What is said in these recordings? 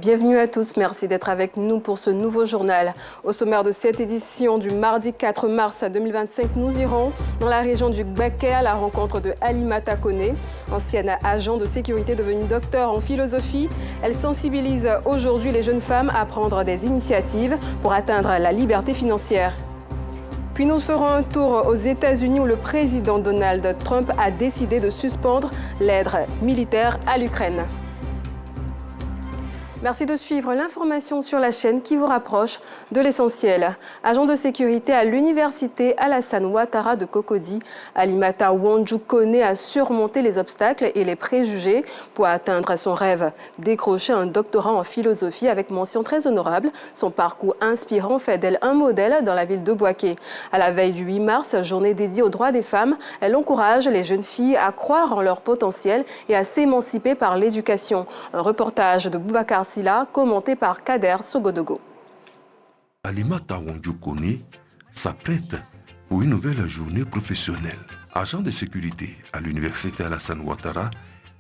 Bienvenue à tous, merci d'être avec nous pour ce nouveau journal. Au sommaire de cette édition du mardi 4 mars 2025, nous irons dans la région du Baké à la rencontre de Alimata Kone, ancienne agent de sécurité devenue docteur en philosophie. Elle sensibilise aujourd'hui les jeunes femmes à prendre des initiatives pour atteindre la liberté financière. Puis nous ferons un tour aux États-Unis où le président Donald Trump a décidé de suspendre l'aide militaire à l'Ukraine. Merci de suivre l'information sur la chaîne qui vous rapproche de l'essentiel. Agent de sécurité à l'université Alassane Ouattara de Cocody, Alimata Wanju Kone a surmonté les obstacles et les préjugés pour atteindre son rêve, décrocher un doctorat en philosophie avec mention très honorable. Son parcours inspirant fait d'elle un modèle dans la ville de Bouaké. À la veille du 8 mars, journée dédiée aux droits des femmes, elle encourage les jeunes filles à croire en leur potentiel et à s'émanciper par l'éducation. Un reportage de Boubacar Silla, commenté par Kader Sogodogo. Alimata Wanju Kone s'apprête pour une nouvelle journée professionnelle. Agent de sécurité à l'université Alassane Ouattara,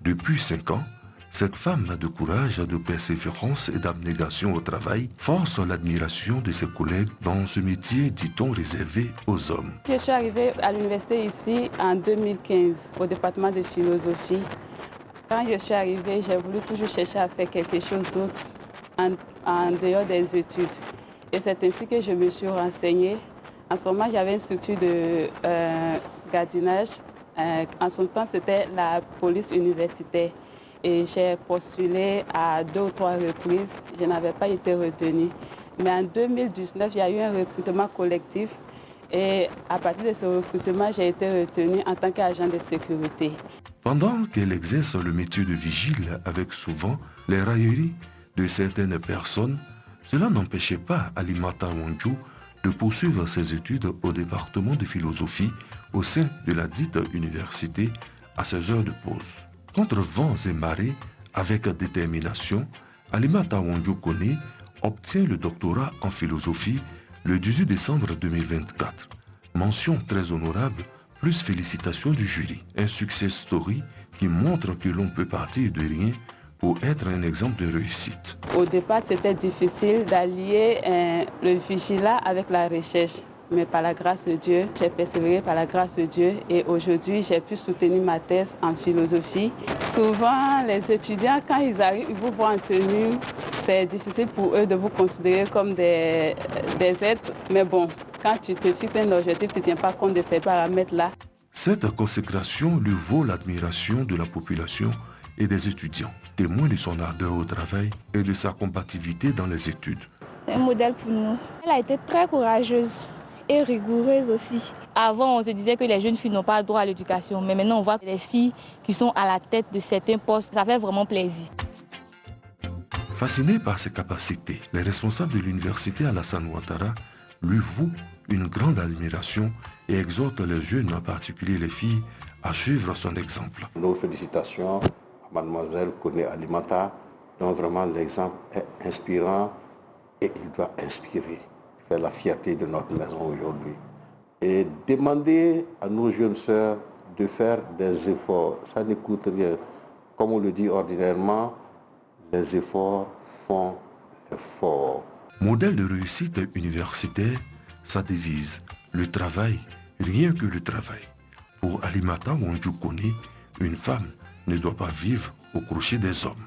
depuis 5 ans, cette femme de courage, de persévérance et d'abnégation au travail force l'admiration de ses collègues dans ce métier, dit-on, réservé aux hommes. Je suis arrivée à l'université ici en 2015 au département de philosophie. Quand je suis arrivée, j'ai voulu toujours chercher à faire quelque chose d'autre en dehors des études. Et c'est ainsi que je me suis renseignée. En ce moment, j'avais une structure de gardiennage. En ce temps, c'était la police universitaire. Et j'ai postulé à 2 ou 3 reprises. Je n'avais pas été retenue. Mais en 2019, il y a eu un recrutement collectif. Et à partir de ce recrutement, j'ai été retenue en tant qu'agent de sécurité. Pendant qu'elle exerce le métier de vigile avec souvent les railleries de certaines personnes, cela n'empêchait pas Alimata Wanju de poursuivre ses études au département de philosophie au sein de la dite université à ses heures de pause. Contre vents et marées, avec détermination, Alimata Wanju Kone obtient le doctorat en philosophie le 18 décembre 2024. Mention très honorable, plus félicitations du jury. Un success story qui montre que l'on peut partir de rien pour être un exemple de réussite. Au départ, c'était difficile d'allier le vigilat avec la recherche. Mais par la grâce de Dieu, j'ai persévéré par la grâce de Dieu et aujourd'hui, j'ai pu soutenir ma thèse en philosophie. Souvent, les étudiants, quand ils arrivent, ils vous voient en tenue, c'est difficile pour eux de vous considérer comme des êtres. Mais bon, quand tu te fixes un objectif, tu ne tiens pas compte de ces paramètres-là. Cette consécration lui vaut l'admiration de la population et des étudiants, témoin de son ardeur au travail et de sa combativité dans les études. C'est un modèle pour nous. Elle a été très courageuse et rigoureuse aussi. Avant, on se disait que les jeunes filles n'ont pas droit à l'éducation, mais maintenant on voit que les filles qui sont à la tête de certains postes, ça fait vraiment plaisir. Fascinés par ses capacités, les responsables de l'université Alassane Ouattara lui vouent une grande admiration et exhortent les jeunes, en particulier les filles, à suivre son exemple. Nos félicitations à mademoiselle Kone Alimata, dont vraiment l'exemple est inspirant et il doit inspirer, faire la fierté de notre maison aujourd'hui. Et demander à nos jeunes sœurs de faire des efforts, ça ne coûte rien. Comme on le dit ordinairement, les efforts font l'effort. Modèle de réussite universitaire, sa devise, le travail, rien que le travail. Pour Alimata Wanju Kone, une femme ne doit pas vivre au crochet des hommes.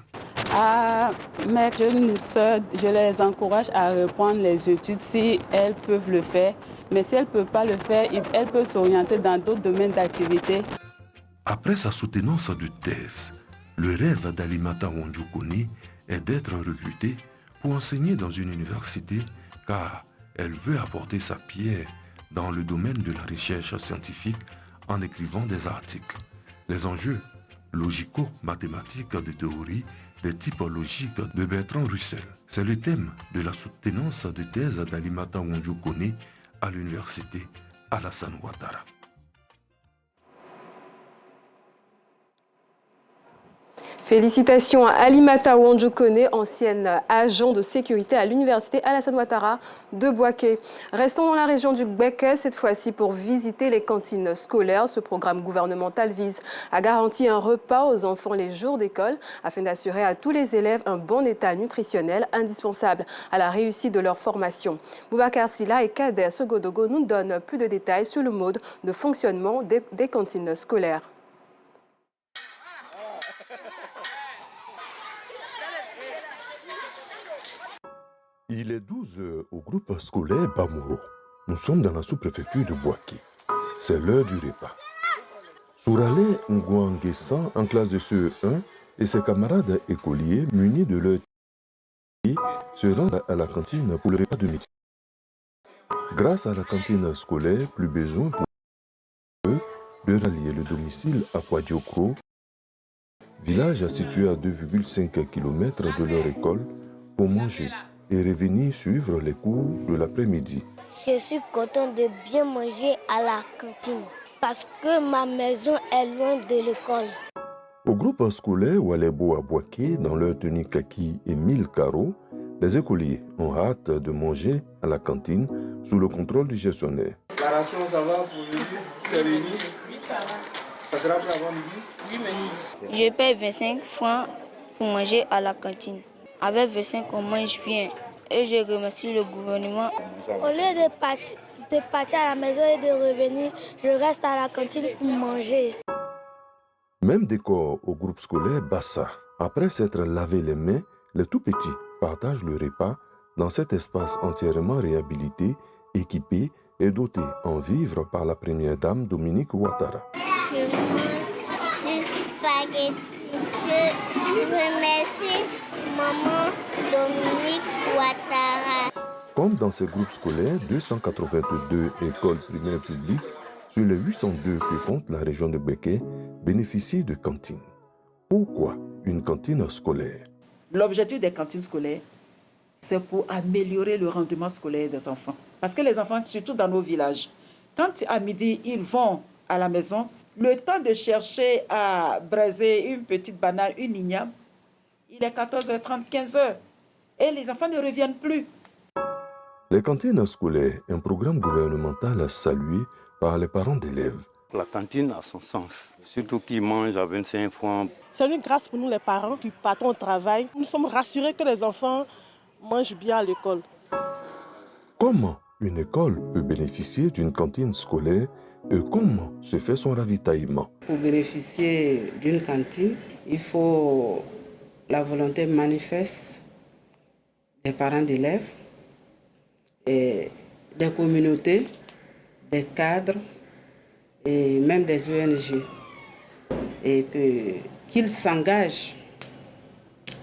Mes jeunes sœurs, je les encourage à reprendre les études si elles peuvent le faire. Mais si elles ne peuvent pas le faire, elles peuvent s'orienter dans d'autres domaines d'activité. Après sa soutenance de thèse, le rêve d'Alimata Wanju Kone est d'être recrutée pour enseigner dans une université car elle veut apporter sa pierre dans le domaine de la recherche scientifique en écrivant des articles. Les enjeux logico-mathématiques de théorie des types logiques de Bertrand Russell. C'est le thème de la soutenance de thèse d'Alimata Wanju Kone à l'université Alassane Ouattara. Félicitations à Alimata Wanjoukone, ancienne agent de sécurité à l'université Alassane Ouattara de Bouaké. Restons dans la région du Gbeke, cette fois-ci pour visiter les cantines scolaires. Ce programme gouvernemental vise à garantir un repas aux enfants les jours d'école afin d'assurer à tous les élèves un bon état nutritionnel indispensable à la réussite de leur formation. Boubacar Silla et Kader Sogodogo nous donnent plus de détails sur le mode de fonctionnement des cantines scolaires. Il est 12 heures au groupe scolaire Bamuro. Nous sommes dans la sous-préfecture de Bouaké. C'est l'heure du repas. Sourale Ngouanguessan, en classe de CE1, et ses camarades écoliers, munis de leur thé, se rendent à la cantine pour le repas de midi. Grâce à la cantine scolaire, plus besoin pour eux de rallier le domicile à Kouadiokro, village situé à 2,5 km de leur école, pour manger et revenir suivre les cours de l'après-midi. Je suis contente de bien manger à la cantine parce que ma maison est loin de l'école. Au groupe scolaire Walebo à Bouaké, dans leur tenue kaki et 1000 carreaux, les écoliers ont hâte de manger à la cantine sous le contrôle du gestionnaire. La ration, ça va pour midi? C'est réuni? Oui, ça va. Ça sera pour avant midi? Oui, monsieur. Je paie 25 francs pour manger à la cantine. Avec 25, on mange bien. Et je remercie le gouvernement. Au lieu de partir à la maison et de revenir, je reste à la cantine pour manger. Même décor au groupe scolaire Bassa. Après s'être lavé les mains, les tout-petits partagent le repas dans cet espace entièrement réhabilité, équipé et doté en vivres par la première dame Dominique Ouattara. Je mange du spaghetti. Je remercie maman Dominique Ouattara. Comme dans ces groupes scolaires, 282 écoles primaires publiques sur les 802 que compte la région de Gbeke bénéficient de cantines. Pourquoi une cantine scolaire? L'objectif des cantines scolaires, c'est pour améliorer le rendement scolaire des enfants. Parce que les enfants, surtout dans nos villages, quand à midi, ils vont à la maison, le temps de chercher à braiser une petite banane, une igname, il est 14h30, 15h. Et les enfants ne reviennent plus. Les cantines scolaires, un programme gouvernemental salué par les parents d'élèves. La cantine a son sens, surtout qu'ils mangent à 25 francs. C'est une grâce pour nous les parents qui partons au travail. Nous sommes rassurés que les enfants mangent bien à l'école. Comment une école peut bénéficier d'une cantine scolaire et comment se fait son ravitaillement? Pour bénéficier d'une cantine, il faut la volonté manifeste des parents d'élèves, et des communautés, des cadres et même des ONG. Et qu'ils s'engagent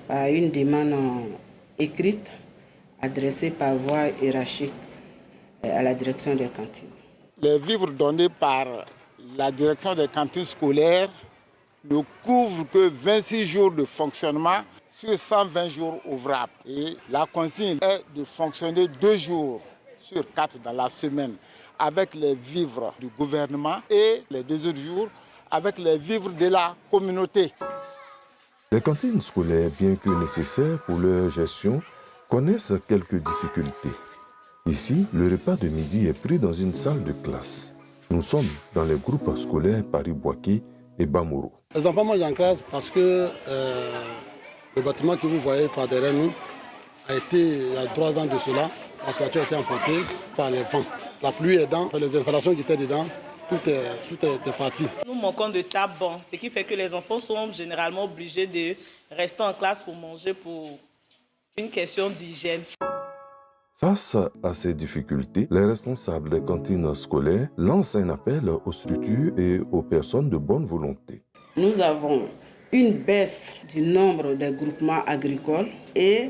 à une demande écrite adressée par voie hiérarchique à la direction des cantines. Les vivres donnés par la direction des cantines scolaires ne couvrent que 26 jours de fonctionnement sur 120 jours ouvrables. Et la consigne est de fonctionner 2 jours sur 4 dans la semaine avec les vivres du gouvernement et les 2 autres jours avec les vivres de la communauté. Les cantines scolaires, bien que nécessaires pour leur gestion, connaissent quelques difficultés. Ici, le repas de midi est pris dans une salle de classe. Nous sommes dans les groupes scolaires Paris-Bouaké et Bamuro. Les enfants mangent en classe parce que le bâtiment que vous voyez par derrière nous a été, il y a 3 ans de cela, la toiture a été emportée par les vents. La pluie aidant, les installations qui étaient dedans, tout est parti. Nous manquons de table, ce qui fait que les enfants sont généralement obligés de rester en classe pour manger pour une question d'hygiène. Face à ces difficultés, les responsables des cantines scolaires lancent un appel aux structures et aux personnes de bonne volonté. Nous avons une baisse du nombre des groupements agricoles et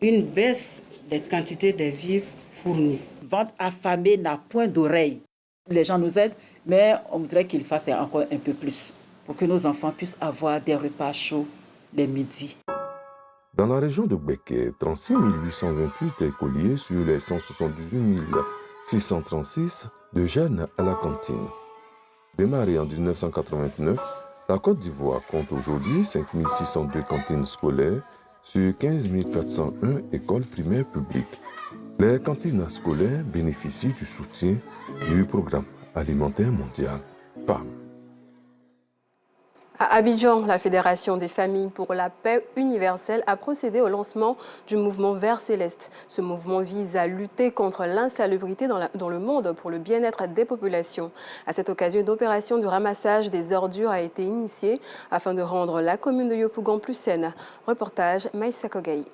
une baisse des quantités de vivres fournis. Vente affamée n'a point d'oreille. Les gens nous aident, mais on voudrait qu'ils fassent encore un peu plus pour que nos enfants puissent avoir des repas chauds les midis. Dans la région de Gbeke, 36 828 écoliers sur les 178 636 de jeunes à la cantine. Démarré en 1989, La Côte d'Ivoire compte aujourd'hui 5 602 cantines scolaires sur 15 401 écoles primaires publiques. Les cantines scolaires bénéficient du soutien du Programme alimentaire mondial, PAM. À Abidjan, la Fédération des familles pour la paix universelle a procédé au lancement du mouvement Vert Céleste. Ce mouvement vise à lutter contre l'insalubrité dans le monde pour le bien-être des populations. À cette occasion, une opération de ramassage des ordures a été initiée afin de rendre la commune de Yopougon plus saine. Reportage Maïssa Kogaï.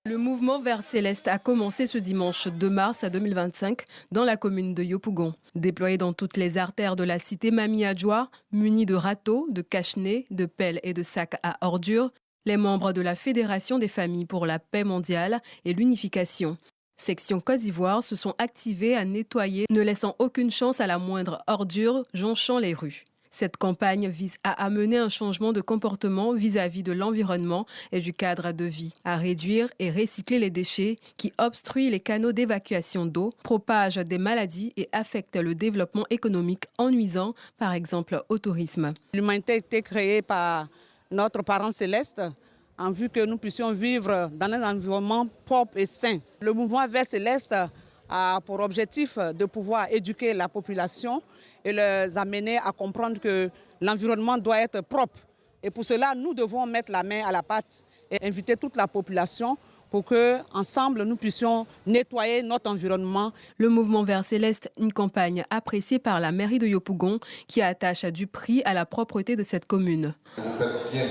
Le mouvement Vert Céleste a commencé ce dimanche 2 mars 2025 dans la commune de Yopougon. Déployé dans toutes les artères de la cité Mami-Adjoa, munis de râteaux, de cache-nez, de pelles et de sacs à ordures, les membres de la Fédération des familles pour la paix mondiale et l'unification, section Côte d'Ivoire, se sont activés à nettoyer, ne laissant aucune chance à la moindre ordure jonchant les rues. Cette campagne vise à amener un changement de comportement vis-à-vis de l'environnement et du cadre de vie, à réduire et recycler les déchets qui obstruent les canaux d'évacuation d'eau, propagent des maladies et affectent le développement économique en nuisant, par exemple, au tourisme. L'humanité a été créée par notre parent céleste en vue que nous puissions vivre dans un environnement propre et sain. Le mouvement Vert Céleste a pour objectif de pouvoir éduquer la population et les amener à comprendre que l'environnement doit être propre. Et pour cela, nous devons mettre la main à la pâte et inviter toute la population pour que, ensemble, nous puissions nettoyer notre environnement. Le mouvement Vert Céleste, une campagne appréciée par la mairie de Yopougon qui attache du prix à la propreté de cette commune. Vous faites bien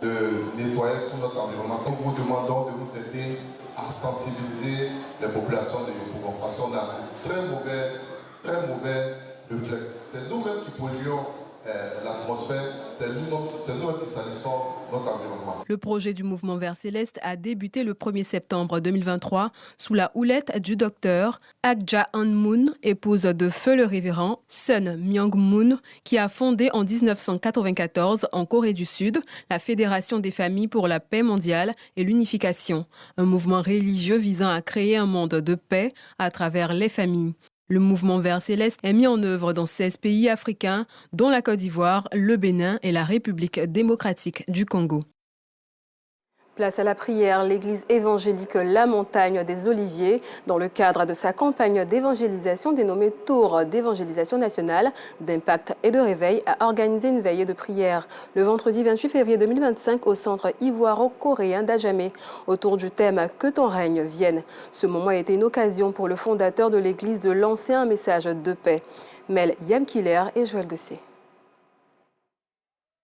de nettoyer tout notre environnement. Nous vous demandons de nous aider à sensibiliser les populations de Yopougon parce qu'on a un très mauvais réflexe. C'est nous-mêmes qui polluons l'atmosphère, c'est nous-mêmes qui salissons notre environnement. Le projet du mouvement Vert Céleste a débuté le 1er septembre 2023 sous la houlette du docteur Akja Han Moon, épouse de feu le révérend Sun Myung Moon, qui a fondé en 1994 en Corée du Sud la Fédération des familles pour la paix mondiale et l'unification, un mouvement religieux visant à créer un monde de paix à travers les familles. Le mouvement Vert Céleste est mis en œuvre dans 16 pays africains, dont la Côte d'Ivoire, le Bénin et la République démocratique du Congo. Place à la prière, l'église évangélique La Montagne des Oliviers, dans le cadre de sa campagne d'évangélisation dénommée Tour d'évangélisation nationale, d'impact et de réveil, a organisé une veillée de prière le vendredi 28 février 2025 au centre ivoiro-coréen d'Adjamé, autour du thème « Que ton règne vienne ». Ce moment a été une occasion pour le fondateur de l'église de lancer un message de paix. Mel Yamkiller et Joël Gosset.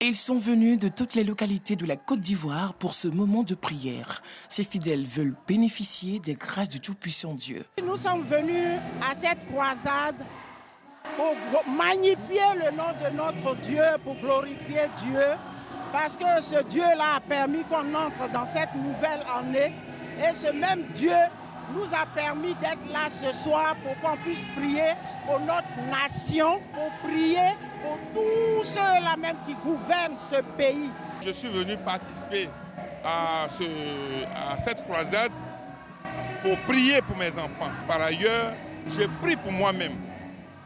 Ils sont venus de toutes les localités de la Côte d'Ivoire pour ce moment de prière. Ces fidèles veulent bénéficier des grâces du Tout-Puissant Dieu. Nous sommes venus à cette croisade pour magnifier le nom de notre Dieu, pour glorifier Dieu, parce que ce Dieu-là a permis qu'on entre dans cette nouvelle année et ce même Dieu nous a permis d'être là ce soir pour qu'on puisse prier pour notre nation, pour prier pour tous ceux-là même qui gouvernent ce pays. Je suis venu participer à cette croisade pour prier pour mes enfants. Par ailleurs, je prie pour moi-même,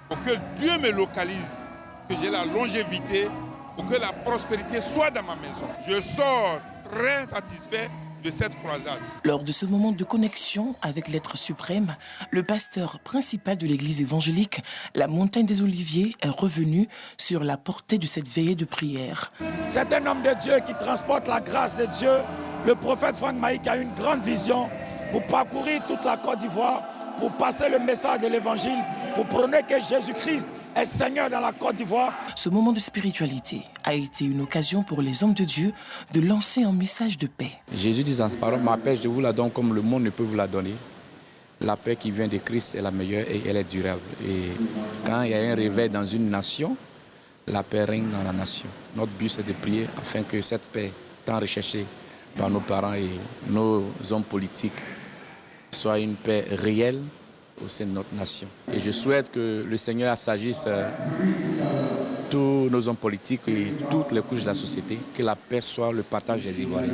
pour que Dieu me localise, que j'ai la longévité, pour que la prospérité soit dans ma maison. Je sors très satisfait de cette croisade. Lors de ce moment de connexion avec l'être suprême, le pasteur principal de l'église évangélique, la Montagne des Oliviers, est revenu sur la portée de cette veillée de prière. C'est un homme de Dieu qui transporte la grâce de Dieu. Le prophète Franck Maïk a une grande vision pour parcourir toute la Côte d'Ivoire, pour passer le message de l'évangile, pour prôner que Jésus-Christ est Seigneur dans la Côte d'Ivoire. Ce moment de spiritualité a été une occasion pour les hommes de Dieu de lancer un message de paix. Jésus dit en parole, ma paix je vous la donne comme le monde ne peut vous la donner. La paix qui vient de Christ est la meilleure et elle est durable. Et quand il y a un réveil dans une nation, la paix règne dans la nation. Notre but c'est de prier afin que cette paix, tant recherchée par nos parents et nos hommes politiques, soit une paix réelle au sein de notre nation. Et je souhaite que le Seigneur s'agisse tous nos hommes politiques et toutes les couches de la société, que la paix soit le partage des Ivoiriens.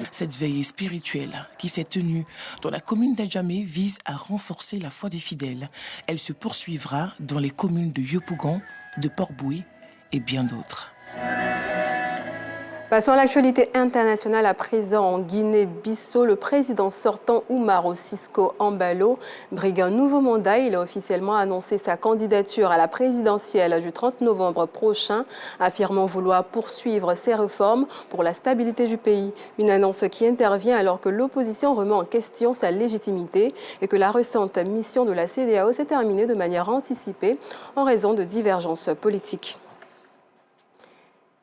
Cette veillée spirituelle qui s'est tenue dans la commune d'Adjamé vise à renforcer la foi des fidèles. Elle se poursuivra dans les communes de Yopougon, de Port-Bouilly et bien d'autres. Passons à l'actualité internationale à présent en Guinée-Bissau. Le président sortant Umaro Sissoco Embalo brigue un nouveau mandat. Il a officiellement annoncé sa candidature à la présidentielle du 30 novembre prochain, affirmant vouloir poursuivre ses réformes pour la stabilité du pays. Une annonce qui intervient alors que l'opposition remet en question sa légitimité et que la récente mission de la CEDEAO s'est terminée de manière anticipée en raison de divergences politiques.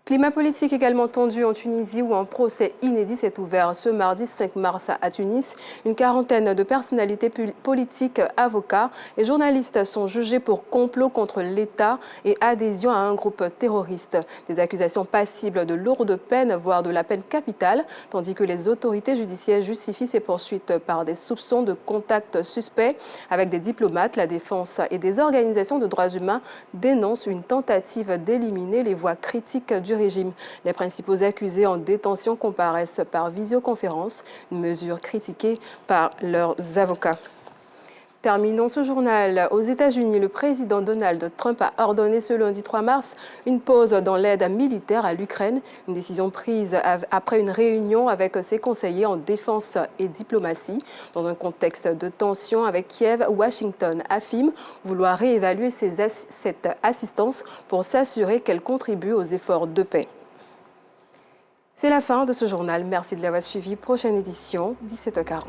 Climat politique également tendu en Tunisie où un procès inédit s'est ouvert ce mardi 5 mars à Tunis. Une quarantaine de personnalités politiques, avocats et journalistes sont jugés pour complot contre l'État et adhésion à un groupe terroriste. Des accusations passibles de lourdes peines, voire de la peine capitale, tandis que les autorités judiciaires justifient ces poursuites par des soupçons de contacts suspects avec des diplomates. La défense et des organisations de droits humains dénoncent une tentative d'éliminer les voix critiques du régime. Les principaux accusés en détention comparaissent par visioconférence, une mesure critiquée par leurs avocats. Terminons ce journal. Aux États-Unis, le président Donald Trump a ordonné ce lundi 3 mars une pause dans l'aide militaire à l'Ukraine. Une décision prise après une réunion avec ses conseillers en défense et diplomatie. Dans un contexte de tension avec Kiev, Washington affirme vouloir réévaluer cette assistance pour s'assurer qu'elle contribue aux efforts de paix. C'est la fin de ce journal. Merci de l'avoir suivi. Prochaine édition, 17h40.